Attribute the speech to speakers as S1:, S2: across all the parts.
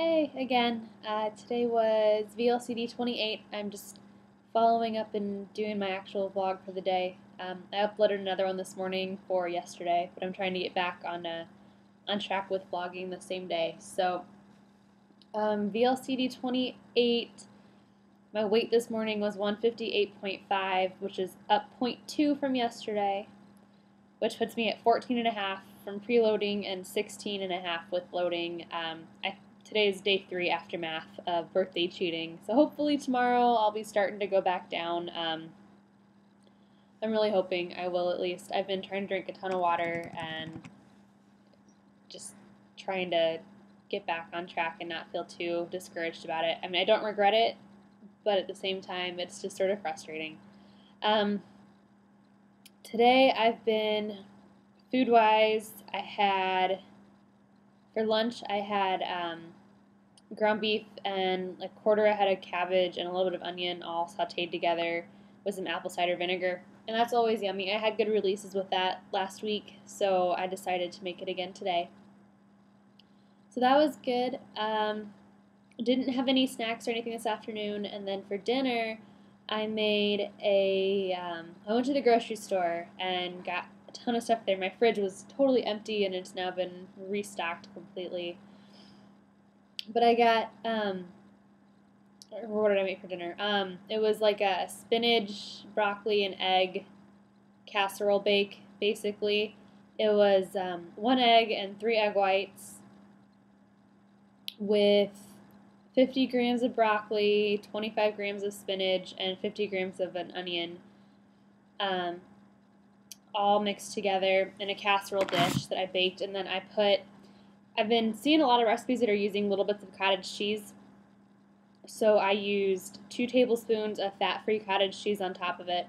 S1: Hey again. Today was Vlcd 28. I'm just following up and doing my actual vlog for the day. I uploaded another one this morning for yesterday, but I'm trying to get back on track with vlogging the same day. So Vlcd 28. My weight this morning was 158.5, which is up 0.2 from yesterday, which puts me at 14.5 from preloading and 16.5 with loading. Today is day 3 aftermath of birthday cheating, so hopefully tomorrow I'll be starting to go back down. I'm really hoping I will at least. I've been trying to drink a ton of water and just trying to get back on track and not feel too discouraged about it. I mean, I don't regret it, but at the same time, it's just sort of frustrating. Today I've been, food-wise, for lunch I had ground beef and like quarter a head of cabbage and a little bit of onion all sauteed together with some apple cider vinegar. And that's always yummy. I had good releases with that last week, so I decided to make it again today. So that was good. Didn't have any snacks or anything this afternoon, and then for dinner I made I went to the grocery store and got a ton of stuff there. My fridge was totally empty and it's now been restocked completely. But I got, what did I make for dinner? It was like a spinach, broccoli, and egg casserole bake, basically. It was 1 egg and 3 egg whites with 50 grams of broccoli, 25 grams of spinach, and 50 grams of an onion, all mixed together in a casserole dish that I baked. And then I've been seeing a lot of recipes that are using little bits of cottage cheese. So I used 2 tablespoons of fat-free cottage cheese on top of it.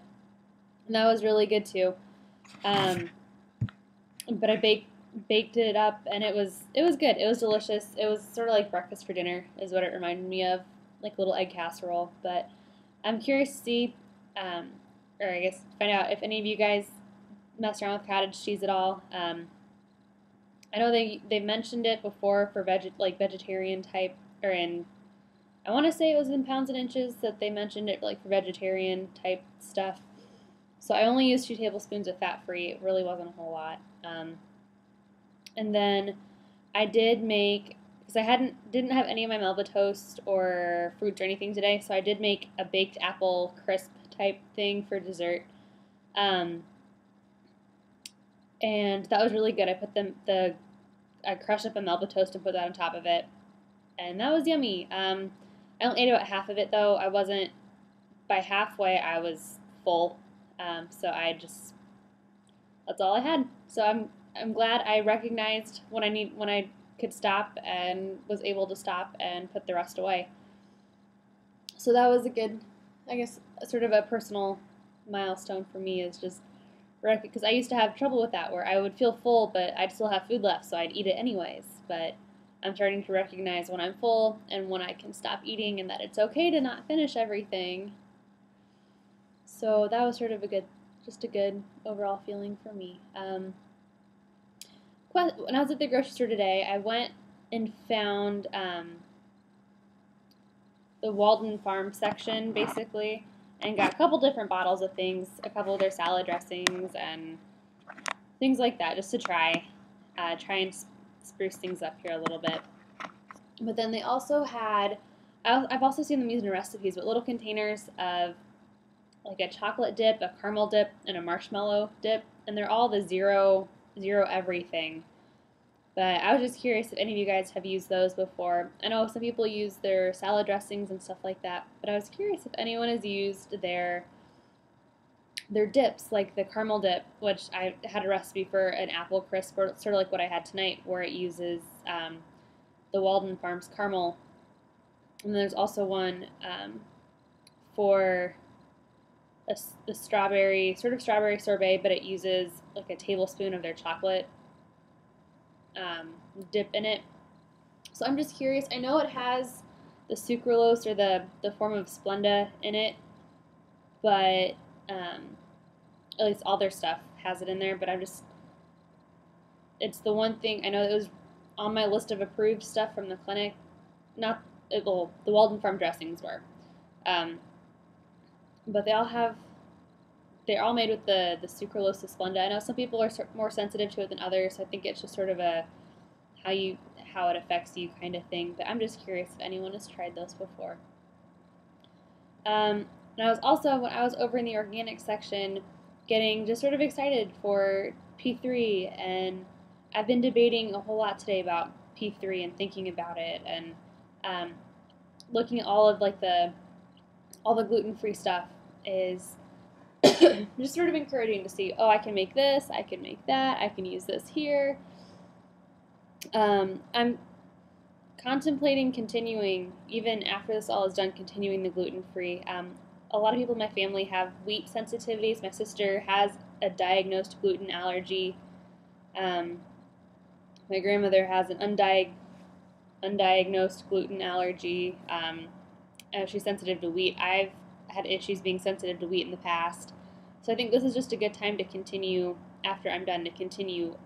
S1: And that was really good too. But I baked it up and it was good. It was delicious. It was sort of like breakfast for dinner is what it reminded me of, like a little egg casserole. But I'm curious to see, or I guess find out if any of you guys mess around with cottage cheese at all. I know they mentioned it before for vegetarian type, or I want to say it was in pounds and inches that they mentioned it like for vegetarian type stuff. So I only used 2 tablespoons of fat-free. It really wasn't a whole lot. And then I did make, because I didn't have any of my Melba toast or fruits or anything today, so I did make a baked apple crisp type thing for dessert. And that was really good. I put I crushed up a Melba toast and put that on top of it, and that was yummy. I only ate about half of it though. By halfway I was full, so that's all I had. So I'm glad I recognized when I could stop and was able to stop and put the rest away. So that was a good, I guess, sort of a personal milestone for me, is just because I used to have trouble with that, where I would feel full, but I'd still have food left, so I'd eat it anyways. But I'm starting to recognize when I'm full and when I can stop eating, and that it's okay to not finish everything. So that was sort of just a good overall feeling for me. When I was at the grocery store today, I went and found the Walden Farm section, basically, and got a couple different bottles of things, a couple of their salad dressings and things like that, just to try and spruce things up here a little bit. But then they also had, I've also seen them used in recipes, but little containers of like a chocolate dip, a caramel dip, and a marshmallow dip, and they're all the zero everything. But I was just curious if any of you guys have used those before. I know some people use their salad dressings and stuff like that, but I was curious if anyone has used their dips, like the caramel dip, which I had a recipe for an apple crisp, or sort of like what I had tonight, where it uses the Walden Farms caramel. And then there's also one for the strawberry sorbet, but it uses like a tablespoon of their chocolate dip in it. So I'm just curious. I know it has the sucralose or the form of Splenda in it, but at least all their stuff has it in there. But it's the one thing I know that was on my list of approved stuff from the clinic, not, well, the Walden Farm dressings were. But they're all made with the sucralose Splenda. I know some people are more sensitive to it than others. I think it's just sort of a how it affects you kind of thing. But I'm just curious if anyone has tried those before. And I was also, when I was over in the organic section, getting just sort of excited for P3, and I've been debating a whole lot today about P3 and thinking about it, and looking at all of like all the gluten-free stuff is just sort of encouraging to see, oh, I can make this, I can make that, I can use this here. I'm contemplating continuing, even after this all is done, continuing the gluten-free. A lot of people in my family have wheat sensitivities. My sister has a diagnosed gluten allergy. My grandmother has an undiagnosed gluten allergy. She's sensitive to wheat. I've had issues being sensitive to wheat in the past. So I think this is just a good time to continue, after I'm done, to continue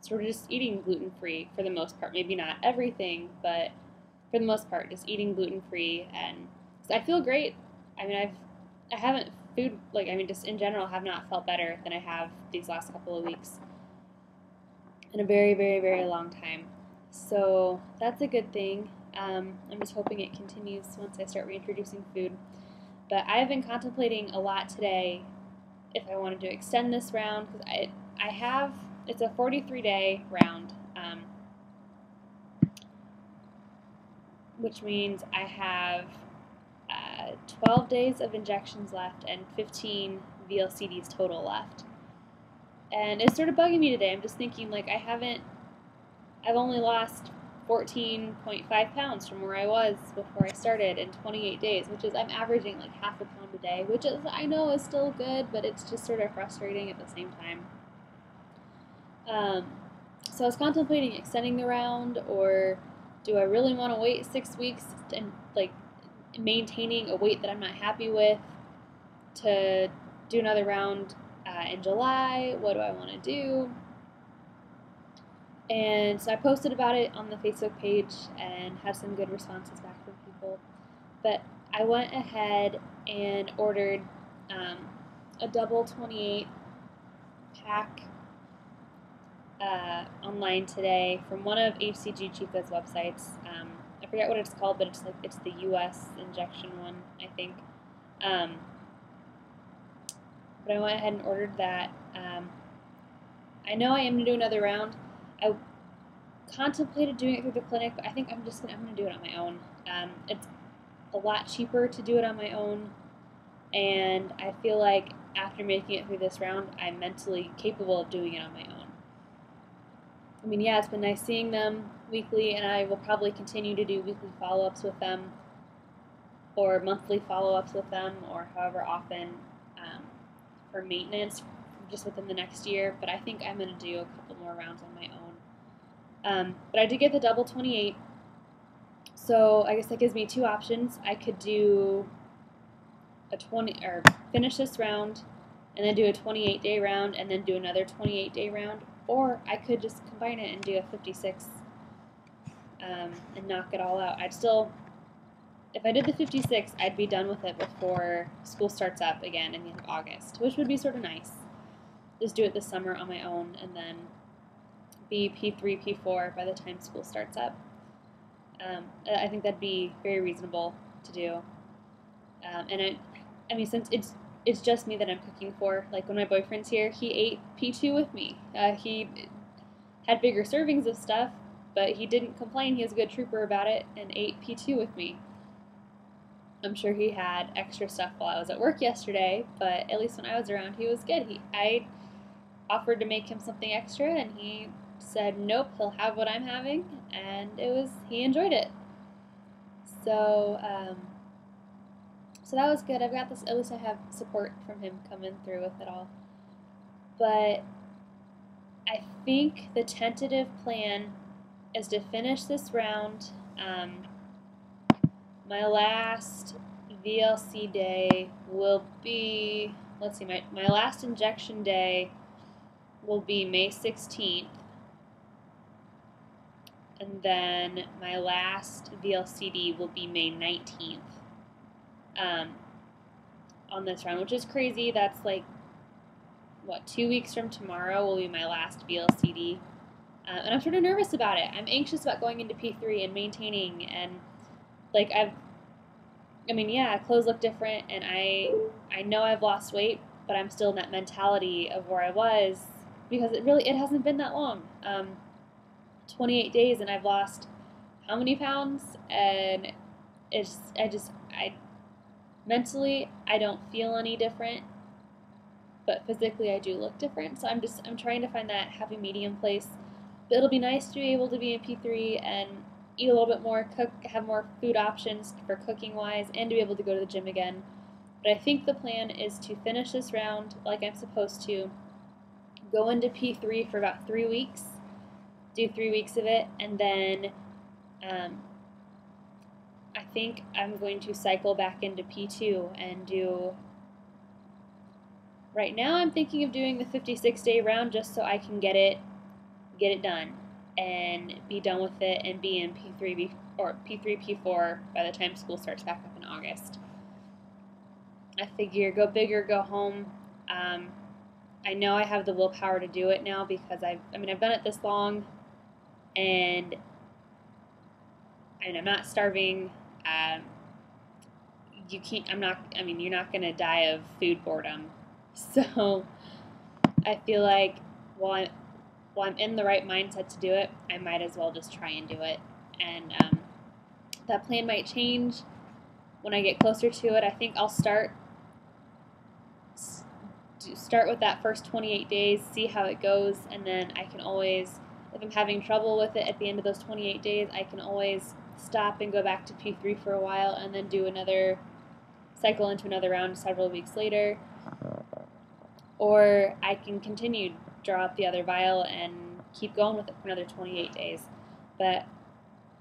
S1: sort of just eating gluten-free for the most part. Maybe not everything, but for the most part, just eating gluten-free. And I feel great. I mean, I haven't just in general have not felt better than I have these last couple of weeks in a very, very, very long time. So that's a good thing. I'm just hoping it continues once I start reintroducing food. But I've been contemplating a lot today if I wanted to extend this round, because it's a 43-day round, which means I have 12 days of injections left and 15 Vlcds total left. And it's sort of bugging me today. I'm just thinking, like, I've only lost 14.5 pounds from where I was before I started in 28 days, which is, I'm averaging like half a pound a day, which is, I know is still good, but it's just sort of frustrating at the same time. So I was contemplating extending the round, or do I really want to wait 6 weeks and like maintaining a weight that I'm not happy with to do another round in July? What do I want to do? And so I posted about it on the Facebook page and had some good responses back from people. But I went ahead and ordered a double 28 pack online today from one of HCG Chica's websites. I forget what it's called, but it's the U.S. injection one, I think. But I went ahead and ordered that. I know I am going to do another round. I contemplated doing it through the clinic, but I think I'm going to do it on my own. It's a lot cheaper to do it on my own, and I feel like after making it through this round, I'm mentally capable of doing it on my own. I mean, yeah, it's been nice seeing them weekly, and I will probably continue to do weekly follow-ups with them, or monthly follow-ups with them, or however often for maintenance just within the next year. But I think I'm going to do a couple more rounds on my own. But I did get the double 28, so I guess that gives me two options. I could do finish this round and then do a 28-day round and then do another 28-day round, or I could just combine it and do a 56 and knock it all out. If I did the 56, I'd be done with it before school starts up again in the end of August, which would be sort of nice. Just do it this summer on my own and then be P3, P4 by the time school starts up. I think that'd be very reasonable to do. And I mean, since it's just me that I'm cooking for, like when my boyfriend's here, he ate P2 with me. He had bigger servings of stuff, but he didn't complain. He was a good trooper about it and ate P2 with me. I'm sure he had extra stuff while I was at work yesterday, but at least when I was around, he was good. I offered to make him something extra, and he said, nope, he'll have what I'm having, and he enjoyed it. So that was good. I've got this, at least I have support from him coming through with it all. But I think the tentative plan is to finish this round. My last VLC day will be, let's see, my last injection day will be May 16th. and then my last VLCD will be May 19th on this run, which is crazy. That's like, what, 2 weeks from tomorrow will be my last VLCD. And I'm sort of nervous about it. I'm anxious about going into P3 and maintaining, and like clothes look different, and I know I've lost weight, but I'm still in that mentality of where I was, because it hasn't been that long. 28 days, and I've lost how many pounds? And mentally I don't feel any different, but physically I do look different. So I'm trying to find that happy medium place. But it'll be nice to be able to be in P3 and eat a little bit more, have more food options for cooking wise, and to be able to go to the gym again. But I think the plan is to finish this round like I'm supposed to, go into P3 for about 3 weeks, do 3 weeks of it, and then I think I'm going to cycle back into P2 and do. Right now I'm thinking of doing the 56-day round just so I can get it done and be done with it and be in P3 or P3 P4 by the time school starts back up in August. I figure go big or go home. I know I have the willpower to do it now because I've done it this long, and I'm not starving. You're not gonna die of food boredom. So I feel like while I'm in the right mindset to do it, I might as well just try and do it. And that plan might change when I get closer to it. I think I'll start with that first 28 days, see how it goes, and then I can always, if I'm having trouble with it at the end of those 28 days, I can always stop and go back to P3 for a while and then do another cycle into another round several weeks later. Or I can continue, draw up the other vial and keep going with it for another 28 days. But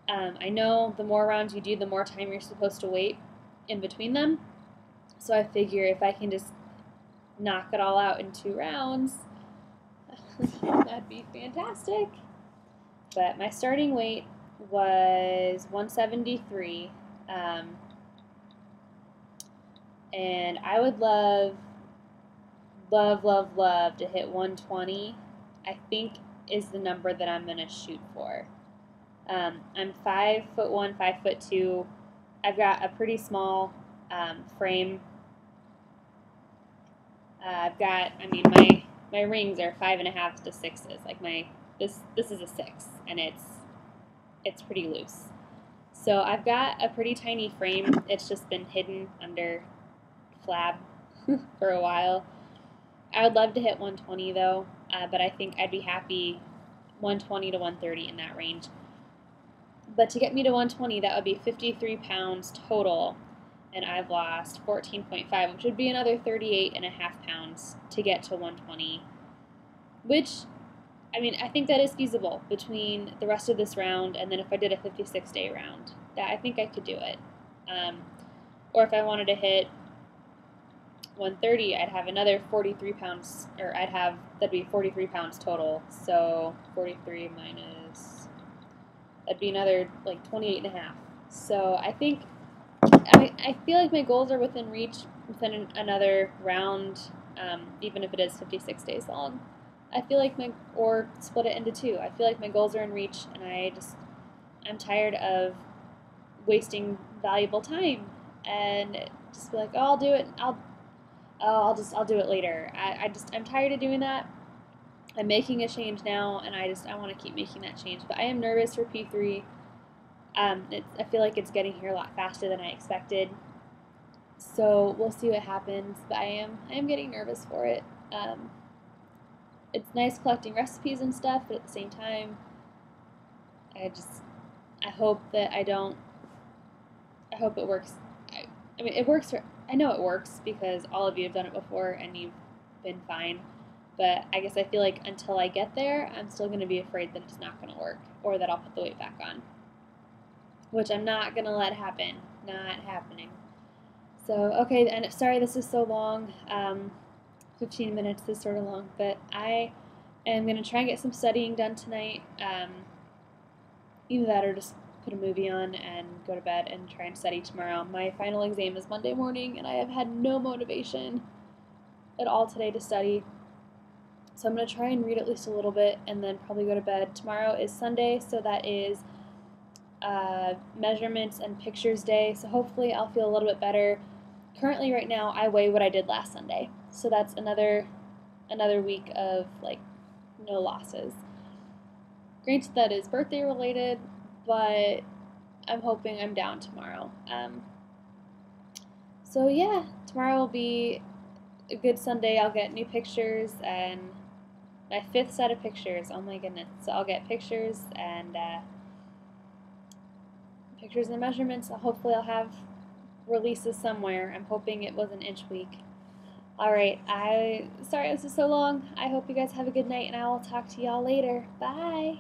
S1: I know the more rounds you do, the more time you're supposed to wait in between them. So I figure if I can just knock it all out in 2 rounds, that'd be fantastic. But my starting weight was 173, and I would love to hit 120. I think is the number that I'm going to shoot for. I'm 5'1", 5'2". I've got a pretty small frame. I've got, my rings are 5.5 to 6s. Like this is a 6, and it's pretty loose. So I've got a pretty tiny frame. It's just been hidden under flab for a while. I would love to hit 120 though, but I think I'd be happy 120 to 130 in that range. But to get me to 120, that would be 53 pounds total, and I've lost 14.5, which would be another 38.5 pounds to get to 120, which, I think that is feasible between the rest of this round and then if I did a 56-day round. That I think I could do it. Or if I wanted to hit 130, I'd have another 43 pounds, or that'd be 43 pounds total. So 43 minus, that'd be another like 28.5. So I think, I feel like my goals are within reach within another round, even if it is 56 days long. I feel like or split it into 2. I feel like my goals are in reach, and I'm tired of wasting valuable time and just be like, oh, I'll do it. I'll do it later. I'm tired of doing that. I'm making a change now, and I want to keep making that change. But I am nervous for P3. I feel like it's getting here a lot faster than I expected. So we'll see what happens. But I am getting nervous for it. It's nice collecting recipes and stuff, but at the same time, I hope that I hope it works. It works I know it works because all of you have done it before and you've been fine. But I guess I feel like until I get there, I'm still going to be afraid that it's not going to work, or that I'll put the weight back on, which I'm not going to let happen. Not happening. So, okay, and sorry this is so long. 15 minutes is sort of long, but I am going to try and get some studying done tonight. either that or just put a movie on and go to bed and try and study tomorrow. My final exam is Monday morning, and I have had no motivation at all today to study. So I'm going to try and read at least a little bit and then probably go to bed. Tomorrow is Sunday, so that is measurements and pictures day, so hopefully I'll feel a little bit better. Currently, right now, I weigh what I did last Sunday, so that's another week of like no losses. Granted, that is birthday related, but I'm hoping I'm down tomorrow. So yeah, tomorrow will be a good Sunday. I'll get new pictures and my 5th set of pictures. Oh my goodness! So I'll get pictures and measurements. Hopefully, I'll have releases somewhere. I'm hoping it was an inch week. All right. Sorry this is so long. I hope you guys have a good night, and I will talk to y'all later. Bye.